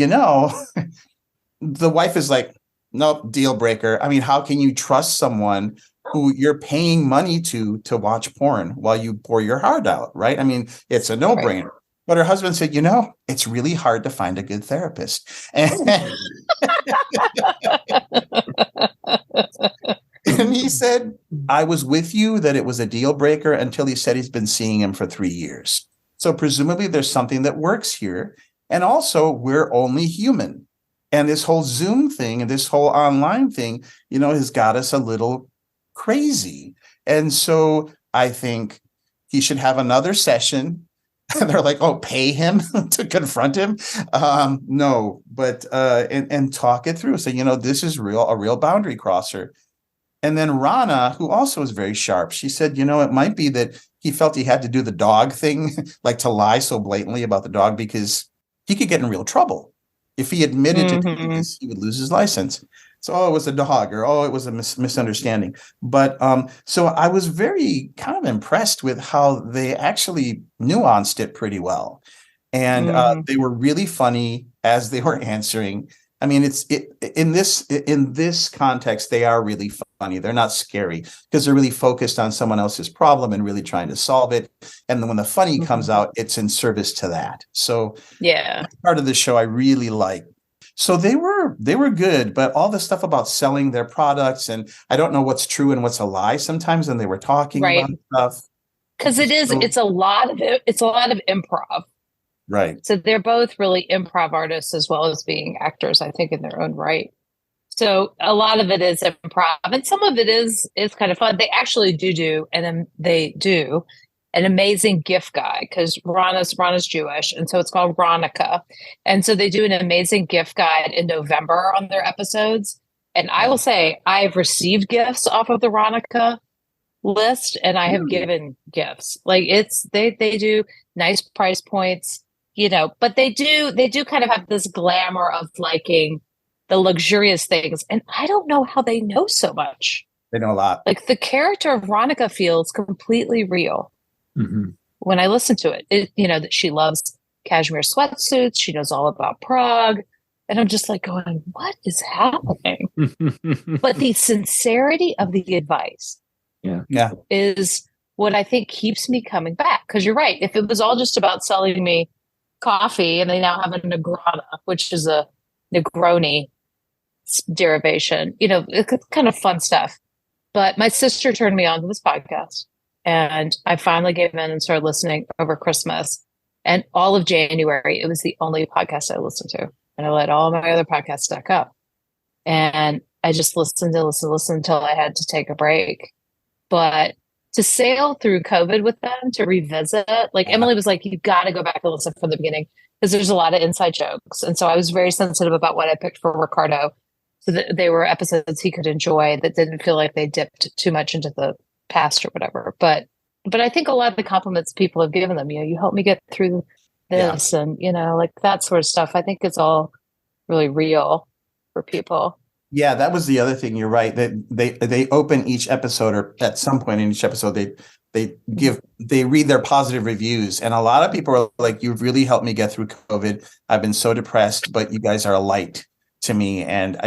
the wife is like, nope, deal breaker. I mean, how can you trust someone who you're paying money to watch porn while you pour your heart out, right? I mean, it's a no-brainer. Right. But her husband said, it's really hard to find a good therapist. And he said, I was with you that it was a deal breaker until he said he's been seeing him for 3 years. So presumably there's something that works here. And also, we're only human. And this whole Zoom thing and this whole online thing, has got us a little crazy. And so I think he should have another session. And they're like, oh, pay him to confront him? No, but and talk it through. So, this is a real boundary crosser. And then Rana, who also is very sharp, she said, it might be that he felt he had to do the dog thing, like to lie so blatantly about the dog, because he could get in real trouble. If he admitted to doing this, he would lose his license. So, it was a dog, or, it was a misunderstanding. But so I was very kind of impressed with how they actually nuanced it pretty well. And they were really funny as they were answering. I mean, in this context, they are really funny. They're not scary because they're really focused on someone else's problem and really trying to solve it. And then when the funny comes out, it's in service to that. So part of the show I really like. So they were good, but all the stuff about selling their products, and I don't know what's true and what's a lie sometimes. And they were talking about stuff because it's a lot of improv. Right. So they're both really improv artists as well as being actors, I think, in their own right. So a lot of it is improv, and some of it is kind of fun. They actually do an amazing gift guide because Rana's Jewish, and so it's called Ronica. And so they do an amazing gift guide in November on their episodes. And I will say I've received gifts off of the Ronica list, and I have given gifts. Like they do nice price points. But they do kind of have this glamour of liking the luxurious things. And I don't know how they know so much. They know a lot. Like the character of Ronica feels completely real when I listen to it. That she loves cashmere sweatsuits. She knows all about Prague. And I'm just like going, what is happening? But the sincerity of the advice is what I think keeps me coming back. Because you're right. If it was all just about selling me coffee, and they now have a Negrana, which is a Negroni derivation, it's kind of fun stuff. But my sister turned me on to this podcast, and I finally gave in and started listening over Christmas. And all of January, it was the only podcast I listened to. And I let all my other podcasts stack up. And I just listened until I had to take a break. But to sail through COVID with them, to revisit, like Emily was like, you got to go back and listen from the beginning because there's a lot of inside jokes. And so I was very sensitive about what I picked for Ricardo. So that they were episodes he could enjoy that didn't feel like they dipped too much into the past or whatever. But I think a lot of the compliments people have given them, you helped me get through this and, like that sort of stuff. I think it's all really real for people. Yeah, that was the other thing. You're right. That they open each episode, or at some point in each episode, they read their positive reviews, and a lot of people are like, "You've really helped me get through COVID. I've been so depressed, but you guys are a light to me, and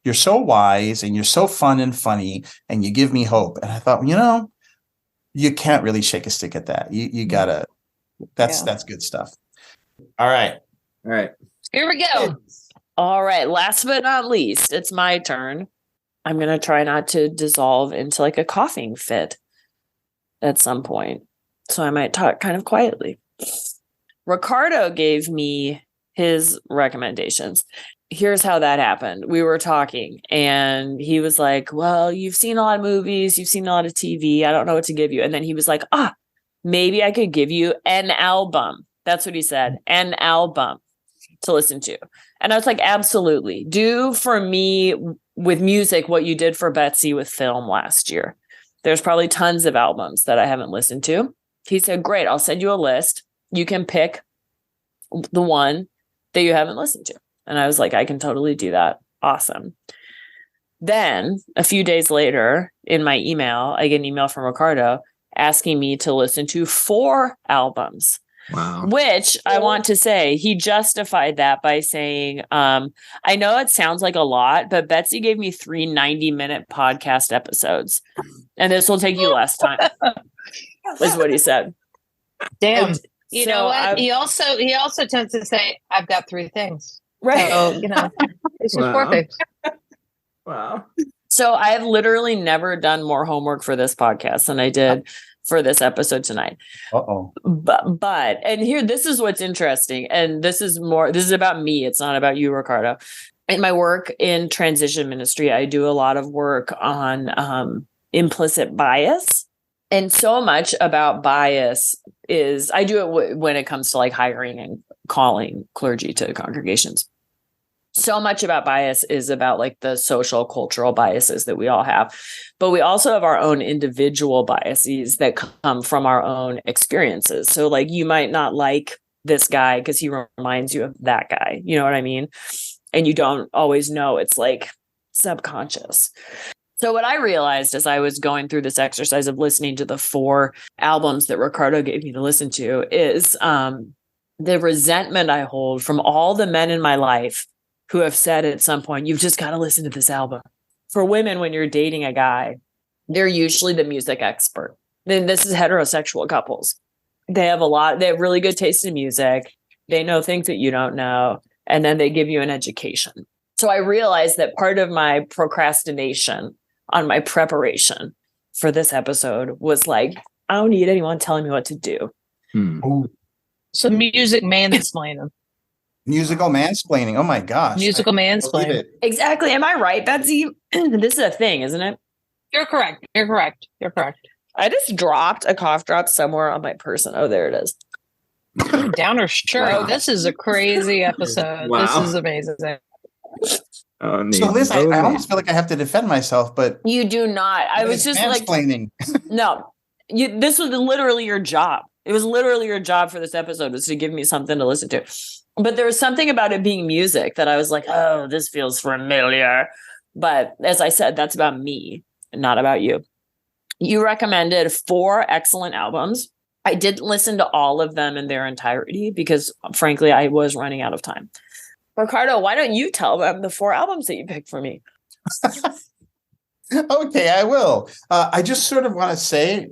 you're so wise, and you're so fun and funny, and you give me hope." And I thought, you can't really shake a stick at that. You gotta. That's good stuff. All right. Here we go. All right. Last but not least, it's my turn. I'm going to try not to dissolve into like a coughing fit at some point. So I might talk kind of quietly. Ricardo gave me his recommendations. Here's how that happened. We were talking and he was like, well, you've seen a lot of movies. You've seen a lot of TV. I don't know what to give you. And then he was like, maybe I could give you an album. That's what he said. An album to listen to. And I was like, absolutely. Do for me with music what you did for Betsy with film last year. There's probably tons of albums that I haven't listened to. He said, great, I'll send you a list. You can pick the one that you haven't listened to. And I was like, I can totally do that. Awesome. Then a few days later in my email, I get an email from Ricardo asking me to listen to 4 albums. Wow. Which I want to say, he justified that by saying, I know it sounds like a lot, but Betsy gave me 3 90-minute podcast episodes. And this will take you less time, is what he said. Damn. And you know what? He also tends to say, I've got 3 things. Right. So, it's just 4 things. Wow. So I have literally never done more homework for this podcast than I did for this episode tonight. But and here, this is what's interesting. And this is about me. It's not about you, Ricardo. In my work in transition ministry, I do a lot of work on implicit bias. And so much about bias is, I do it when it comes to like hiring and calling clergy to congregations. So much about bias is about like the social cultural biases that we all have, but we also have our own individual biases that come from our own experiences. So like you might not like this guy because he reminds you of that guy. You know what I mean? And you don't always know. It's like subconscious. So what I realized as I was going through this exercise of listening to the 4 albums that Ricardo gave me to listen to is the resentment I hold from all the men in my life who have said at some point, you've just got to listen to this album. For women, when you're dating a guy, they're usually the music expert. Then this is heterosexual couples. They have really good taste in music. They know things that you don't know. And then they give you an education. So I realized that part of my procrastination on my preparation for this episode was like, I don't need anyone telling me what to do. So music mansplaining. Musical mansplaining. Oh my gosh. Musical mansplaining. Exactly. Am I right, Betsy? This is a thing, isn't it? You're correct. I just dropped a cough drop somewhere on my person. Oh, there it is. Downer shirt. Wow. This is a crazy episode. Wow. This is amazing. So Liz, I almost feel like I have to defend myself, but you do not. I was just mansplaining. No, this was literally your job. It was literally your job for this episode was to give me something to listen to. But there was something about it being music that I was like, oh, this feels familiar. But as I said, that's about me and not about you. You recommended 4 excellent albums. I didn't listen to all of them in their entirety because, frankly, I was running out of time. Ricardo, why don't you tell them the 4 albums that you picked for me? Okay, I will. I just sort of want to say,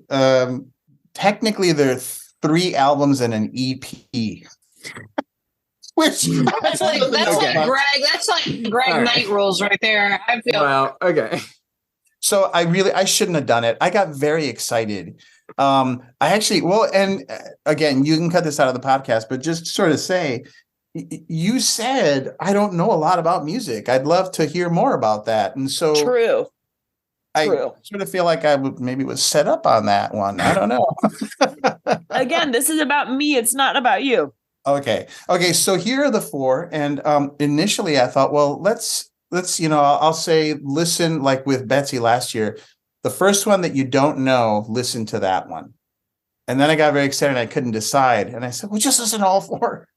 technically, there are 3 albums and an EP. Which that's like Greg Knight rules right there. I feel okay. So I shouldn't have done it. I got very excited. And again, you can cut this out of the podcast, but just sort of say, you said I don't know a lot about music. I'd love to hear more about that. And so True. I sort of feel like I maybe was set up on that one. I don't know. Again, this is about me. It's not about you. Okay. So here are the 4. And initially I thought, well, let's, I'll say, listen, like with Betsy last year, the first one that you don't know, listen to that one. And then I got very excited. I couldn't decide. And I said, well, just listen to all 4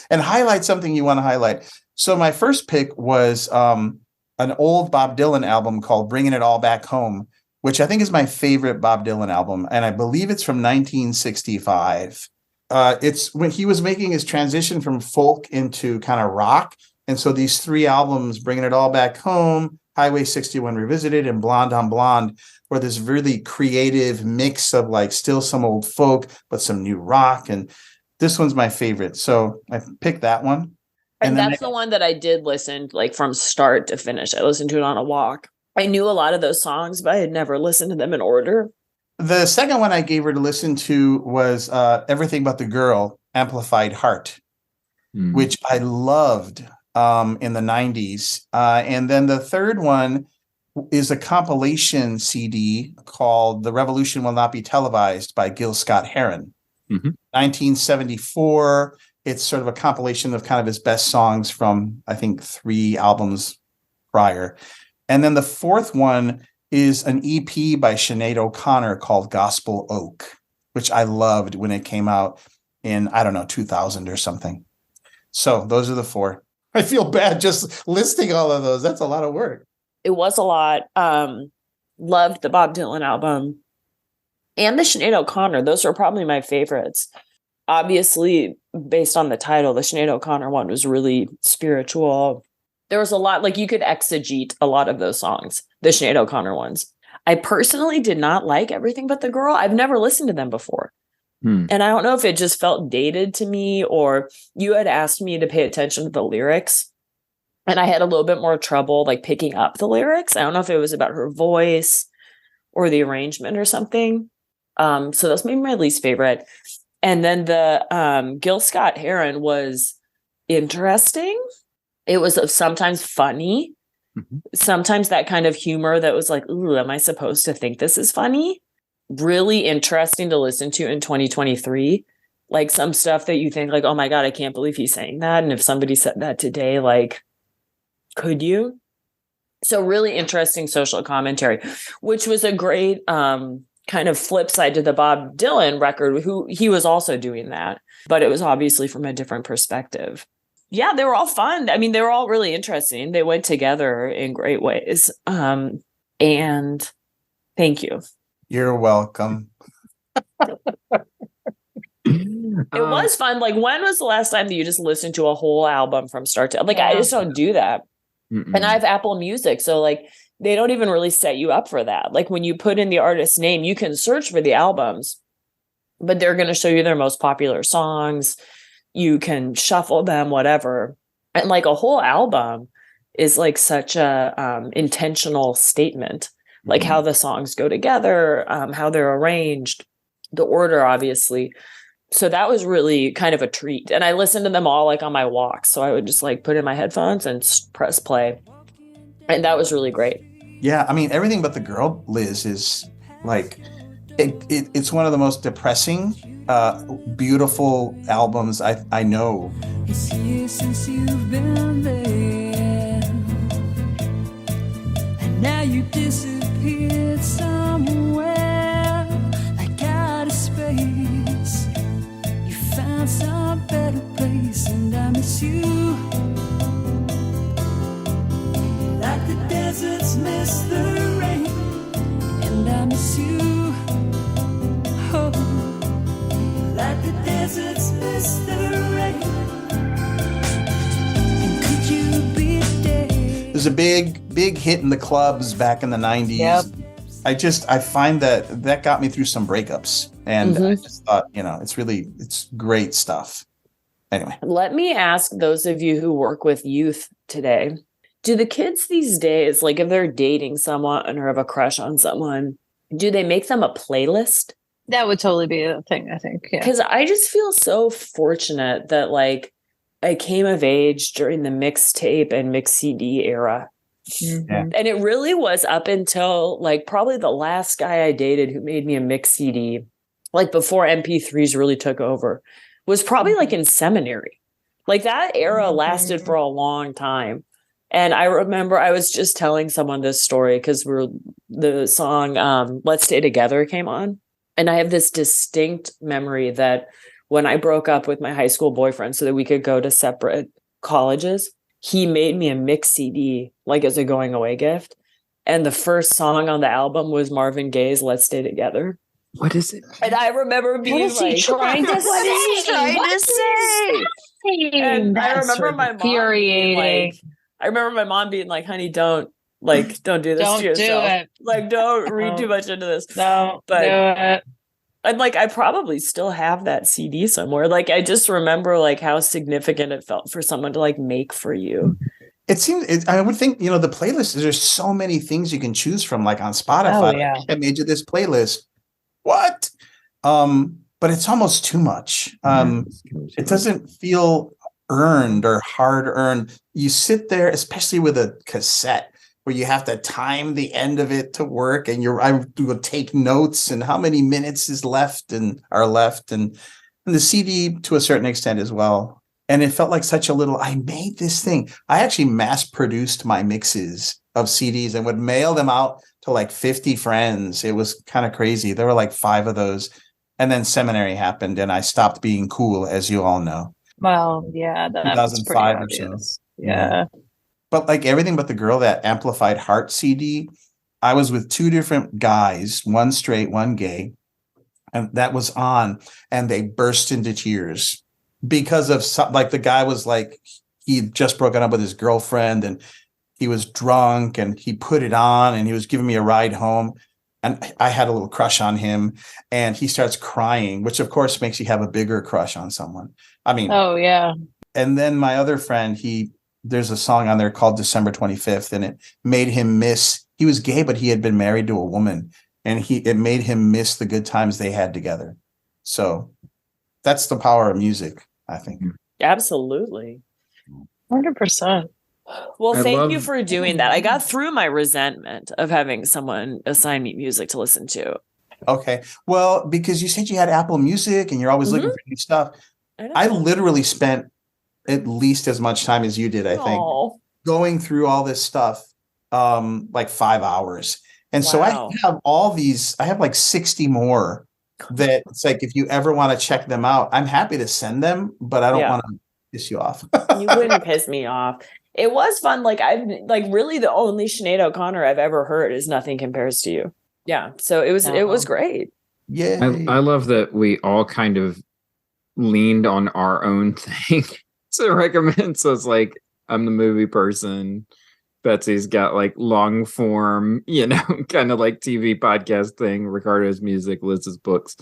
and highlight something you want to highlight. So my first pick was an old Bob Dylan album called Bringing It All Back Home, which I think is my favorite Bob Dylan album. And I believe it's from 1965. It's when he was making his transition from folk into kind of rock. And so these three albums, Bringing It All Back Home, Highway 61 Revisited, and Blonde on Blonde, were this really creative mix of like still some old folk, but some new rock. And this one's my favorite. So I picked that one. And that's the one that I did listen like from start to finish. I listened to it on a walk. I knew a lot of those songs, but I had never listened to them in order. The second one I gave her to listen to was Everything But the Girl, Amplified Heart, which I loved in the 90s. And then the third one is a compilation CD called The Revolution Will Not Be Televised by Gil Scott-Heron. 1974. It's sort of a compilation of kind of his best songs from, I think, 3 albums prior. And then the fourth one is an EP by Sinead O'Connor called Gospel Oak, which I loved when it came out in, 2000 or something. So those are the 4. I feel bad just listing all of those. That's a lot of work. It was a lot. Loved the Bob Dylan album and the Sinead O'Connor. Those are probably my favorites. Obviously, based on the title, the Sinead O'Connor one was really spiritual. There was a lot, like you could exegete a lot of those songs, the Sinead O'Connor ones. I personally did not like Everything But the Girl. I've never listened to them before. And I don't know if it just felt dated to me or you had asked me to pay attention to the lyrics. And I had a little bit more trouble like picking up the lyrics. I don't know if it was about her voice or the arrangement or something. So that's maybe my least favorite. And then the Gil Scott-Heron was interesting. It was sometimes funny. Sometimes that kind of humor that was like, ooh, am I supposed to think this is funny? Really interesting to listen to in 2023. Like some stuff that you think like, oh my God, I can't believe he's saying that. And if somebody said that today, like, could you? So really interesting social commentary, which was a great kind of flip side to the Bob Dylan record, who he was also doing that, but it was obviously from a different perspective. Yeah, they were all fun. I mean, they were all really interesting. They went together in great ways. And thank you. You're welcome. It was fun. Like, when was the last time that you just listened to a whole album from start to like? I just don't do that. And I have Apple Music, so like they don't even really set you up for that. Like when you put in the artist's name, you can search for the albums, but they're going to show you their most popular songs. You can shuffle them, whatever. And like a whole album is like such a intentional statement, like how the songs go together, how they're arranged, the order, obviously. So that was really kind of a treat. And I listened to them all like on my walks. So I would just like put in my headphones and press play. And that was really great. Yeah, I mean, Everything But the Girl, Liz, is like, it's one of the most depressing, beautiful albums I know. It's years since you've been there, and now you disappeared somewhere, like out of space. You found some better place, and I miss you. Like the deserts miss the rain, and I miss you. Oh, like the deserts miss the rain. And could you be there? It was a big hit in the clubs back in the 90s. Yep. I find that got me through some breakups, and I just thought, it's great stuff. Anyway, let me ask those of you who work with youth today. Do the kids these days, like if they're dating someone or have a crush on someone, do they make them a playlist? That would totally be a thing, I think. Yeah. Because I just feel so fortunate that like I came of age during the mixtape and mix CD era. And it really was up until like probably the last guy I dated who made me a mix CD, like before MP3s really took over, was probably like in seminary. Like that era lasted for a long time. And I remember I was just telling someone this story because the song Let's Stay Together came on. And I have this distinct memory that when I broke up with my high school boyfriend so that we could go to separate colleges, he made me a mix CD, like as a going away gift. And the first song on the album was Marvin Gaye's Let's Stay Together. What is it? And I remember being What is he like, trying to what is he say? trying What to is say? he And I That's remember my mom being infuriating. like, honey, don't do this Don't to do yourself. it. Like, don't read too much into this. No, But do it. and like I probably still have that CD somewhere. Like I just remember like how significant it felt for someone to like make for you. It seems, I would think, you know, the playlist, there's so many things you can choose from, like on Spotify. Oh, yeah. I made you this playlist. What? But it's almost too much. It doesn't feel earned or hard earned. You sit there, especially with a cassette, where you have to time the end of it to work, and I will take notes and how many minutes is left and the CD to a certain extent as well. And it felt like such a little, I made this thing. I actually mass produced my mixes of CDs and would mail them out to like 50 friends. It was kind of crazy. There were like 5 of those. And then seminary happened and I stopped being cool, as you all know. Well, yeah, that was pretty 2005 or so. obvious. Yeah. But like Everything But the Girl, that Amplified Heart CD, I was with 2 different guys, one straight, one gay, and that was on, and they burst into tears because of like the guy was like, he'd just broken up with his girlfriend and he was drunk and he put it on and he was giving me a ride home. And I had a little crush on him and he starts crying, which of course makes you have a bigger crush on someone. I mean, Oh, yeah. and then my other friend, there's a song on there called December 25th, and it made him he was gay, but he had been married to a woman, and it made him miss the good times they had together. So that's the power of music, I think. Absolutely. 100%. Well, I thank love- you for doing that. I got through my resentment of having someone assign me music to listen to. Okay. Well, because you said you had Apple Music and you're always looking for new stuff. I literally spent at least as much time as you did, I think, Aw. going through all this stuff, like 5 hours. And so Wow. I have all these, I have like 60 more that it's like, if you ever want to check them out, I'm happy to send them, but I don't Yeah. want to piss you off. You wouldn't piss me off. It was fun. Like really the only Sinead O'Connor I've ever heard is Nothing Compares to You. Yeah. So it was great. Yeah. I love that we all kind of leaned on our own thing to recommend. So it's like, I'm the movie person. Betsy's got like long form, kind of like TV podcast thing. Ricardo's music, Liz's books.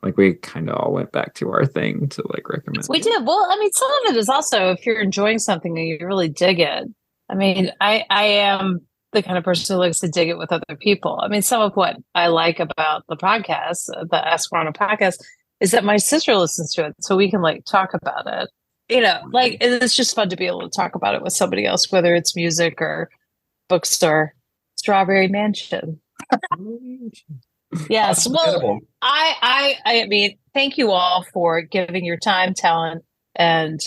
Like we kind of all went back to our thing to like recommend. We did. Well, I mean, some of it is also if you're enjoying something and you really dig it. I mean, I am the kind of person who likes to dig it with other people. I mean, some of what I like about the podcast, the Ask Verona podcast, is that my sister listens to it, so we can like talk about it. Like it's just fun to be able to talk about it with somebody else, whether it's music or bookstore. Strawberry Mansion. Yes. Well, I mean, thank you all for giving your time, talent, and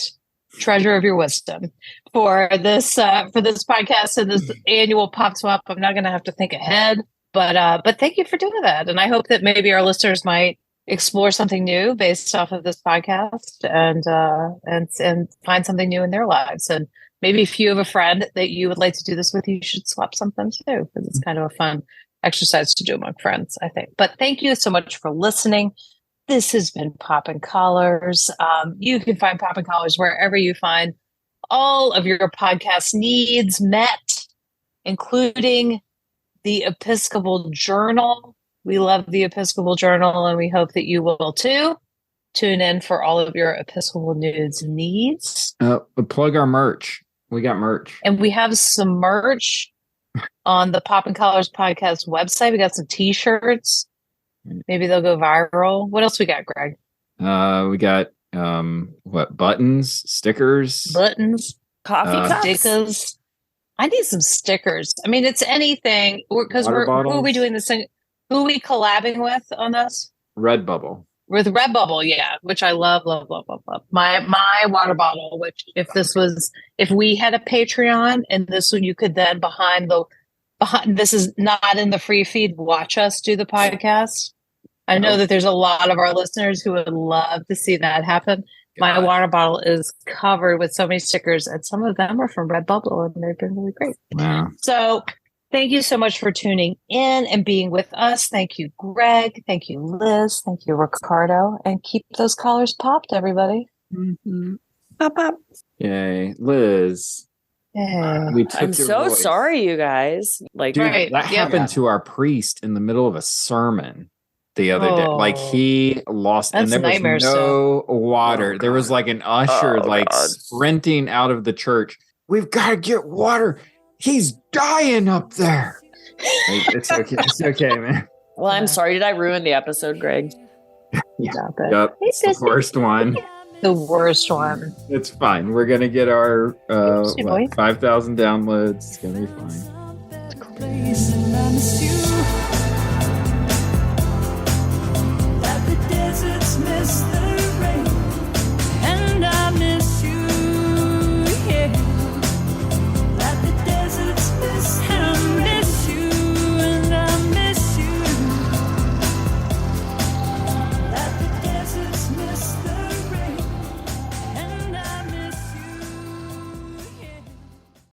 treasure of your wisdom for this podcast and this annual Pop Swap. I'm not going to have to think ahead, but thank you for doing that. And I hope that maybe our listeners might explore something new based off of this podcast and find something new in their lives. And maybe if you have a friend that you would like to do this with, you should swap something too, because it's kind of a fun exercise to do among friends, I think. But thank you so much for listening. This has been Poppin' Collars. You can find Poppin' Collars wherever you find all of your podcast needs met, including the Episcopal Journal. We love the Episcopal Journal, and we hope that you will too. Tune in for all of your Episcopal News needs. Plug our merch. We got merch. And we have some merch on the Poppin' Collars podcast website. We got some t-shirts. Maybe they'll go viral. What else we got, Greg? We got buttons, stickers, coffee cups, stickers. I need some stickers. I mean, it's anything because who are we doing this thing? Who are we collabing with on this? Redbubble. With Redbubble, yeah, which I love. My water bottle, which if we had a Patreon and this one, you could then behind this is not in the free feed, watch us do the podcast. I know that there's a lot of our listeners who would love to see that happen. My water bottle is covered with so many stickers, and some of them are from Redbubble, and they've been really great. Wow. So thank you so much for tuning in and being with us. Thank you, Greg. Thank you, Liz. Thank you, Ricardo. And keep those collars popped, everybody. Pop, pop. Yay. Liz. Yeah. We took I'm your so voice. sorry, you guys. Like, Dude, Right, that yeah. happened to our priest in the middle of a sermon the other day. Like Oh. he lost, and That's there was nightmare no water. Oh, there was like an usher, Oh, like God. sprinting out of the church. We've got to get water. He's dying up there. Like, it's okay. It's okay, man. well, I'm sorry. Did I ruin the episode, Greg? Stop it. Yep, it's the worst one. The worst one. It's fine. We're gonna get our Oops, boy. 5,000 downloads. It's gonna be fine. Place